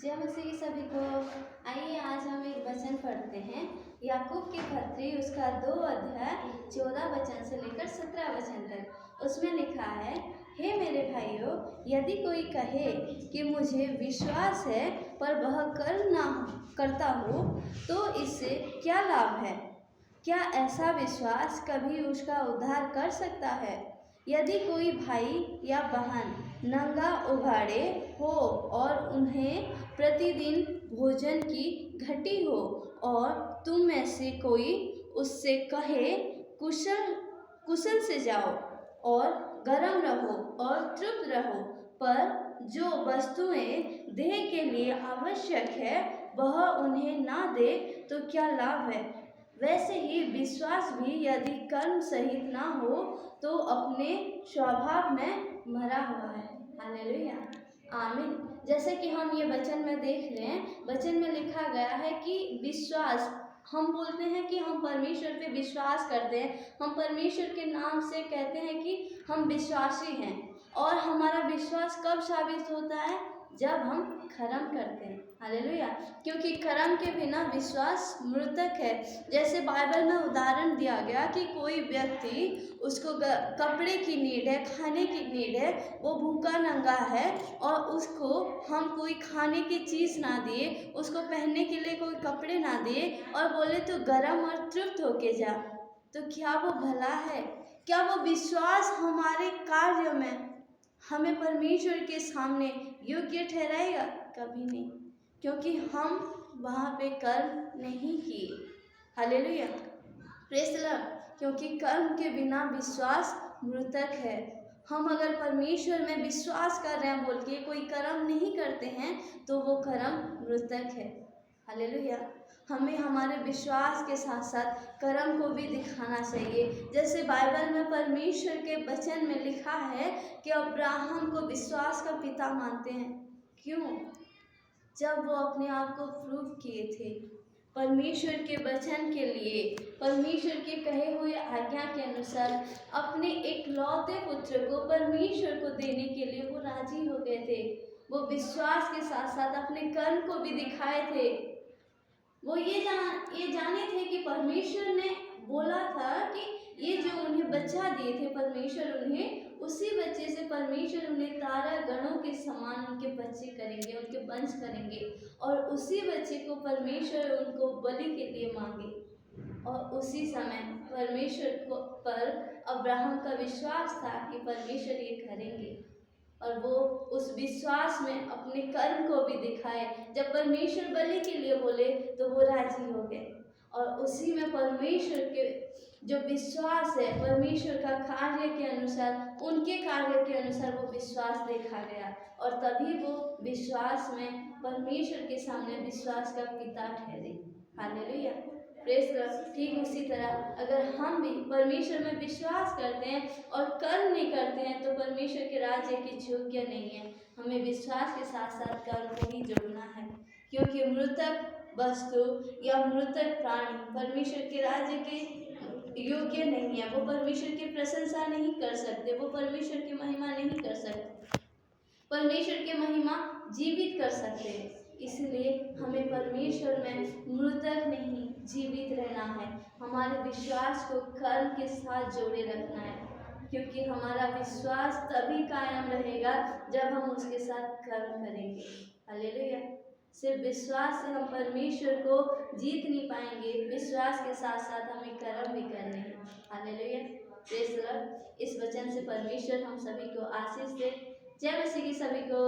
जय मसीह की सभी को। आइए आज हम एक वचन पढ़ते हैं, याकूब की पत्री उसका 2 अध्याय 14 वचन से लेकर 17 वचन तक। उसमें लिखा है, हे मेरे भाइयों, यदि कोई कहे कि मुझे विश्वास है पर वह कर्म ना करता हो तो इससे क्या लाभ है? क्या ऐसा विश्वास कभी उसका उद्धार कर सकता है? यदि कोई भाई या बहन नंगा उघाड़े हो और उन्हें प्रतिदिन भोजन की घटी हो और तुम में से कोई उससे कहे कुशल से जाओ और गर्म रहो और तृप्त रहो, पर जो वस्तुएं देह के लिए आवश्यक है वह उन्हें ना दे तो क्या लाभ है? वैसे ही विश्वास भी यदि कर्म सहित ना हो तो अपने स्वभाव में मरा हुआ है। हालेलुया, आमीन। जैसे कि हम ये वचन में देख रहे हैं, वचन में लिखा गया है कि विश्वास, हम बोलते हैं कि हम परमेश्वर पे विश्वास करते हैं, हम परमेश्वर के नाम से कहते हैं कि हम विश्वासी हैं। और हमारा विश्वास कब साबित होता है? जब हम कर्म करते हैं। हालेलुया, क्योंकि कर्म के बिना विश्वास मृतक है। जैसे बाइबल में उदाहरण दिया गया कि कोई व्यक्ति, उसको कपड़े की नीड है, खाने की नीड है, वो भूखा नंगा है और उसको हम कोई खाने की चीज़ ना दिए, उसको पहनने के लिए कोई कपड़े ना दिए और बोले तो गरम और तृप्त होके जा, तो क्या वो भला है? क्या वो विश्वास हमारे कार्य में हमें परमेश्वर के सामने योग्य ठहराएगा? कभी नहीं, क्योंकि हम वहाँ पे कर्म नहीं किए। Hallelujah, praise the Lord. क्योंकि कर्म के बिना विश्वास मृतक है। हम अगर परमेश्वर में विश्वास कर रहे हैं बोल के कोई कर्म नहीं करते हैं तो वो कर्म मृतक है। हालेलुया, हमें हमारे विश्वास के साथ साथ कर्म को भी दिखाना चाहिए। जैसे बाइबल में परमेश्वर के वचन में लिखा है कि अब्राहम को विश्वास का पिता मानते हैं। क्यों? जब वो अपने आप को प्रूव किए थे परमेश्वर के वचन के लिए, परमेश्वर के कहे हुए आज्ञा के अनुसार अपने एकलौते पुत्र को परमेश्वर को देने के लिए वो राजी हो गए थे। वो विश्वास के साथ साथ अपने कर्म को भी दिखाए थे। वो ये जाने थे कि परमेश्वर ने बोला था कि ये जो उन्हें बच्चा दिए थे परमेश्वर, उन्हें उसी बच्चे से परमेश्वर उन्हें तारा गणों के समान उनके बच्चे करेंगे, उनके वंश करेंगे, और उसी बच्चे को परमेश्वर उनको बलि के लिए मांगे। और उसी समय परमेश्वर को पर अब्राहम का विश्वास था कि परमेश्वर ये करेंगे, और वो उस विश्वास में अपने कर्म को भी दिखाए। जब परमेश्वर बलि के लिए बोले तो वो राजी हो गए, और उसी में परमेश्वर के जो विश्वास है, परमेश्वर का कार्य के अनुसार, उनके कार्य के अनुसार वो विश्वास देखा गया, और तभी वो विश्वास में परमेश्वर के सामने विश्वास का पिता ठहरे। Hallelujah, praise God. ठीक उसी तरह अगर हम भी परमेश्वर में विश्वास करते हैं और कर्म नहीं करते हैं तो परमेश्वर के राज्य के योग्य नहीं है। हमें विश्वास के साथ साथ कर्म को ही जोड़ना है, क्योंकि मृतक वस्तु या मृतक प्राणी परमेश्वर के राज्य के योग्य नहीं है। वो परमेश्वर की प्रशंसा नहीं कर सकते, वो परमेश्वर की महिमा नहीं कर सकते। परमेश्वर की महिमा जीवित कर सकते हैं। इसलिए हमें परमेश्वर में मृतक नहीं जीवित रहना है। हमारे विश्वास को कर्म के साथ जोड़े रखना है, क्योंकि हमारा विश्वास तभी कायम रहेगा जब हम उसके साथ कर्म करेंगे। हालेलुया, सिर्फ विश्वास से हम परमेश्वर को जीत नहीं पाएंगे, विश्वास के साथ साथ हमें कर्म भी करने हैं। Hallelujah, praise the Lord. इस वचन से परमेश्वर हम सभी को आशीष दे। जय मसीह की सभी को।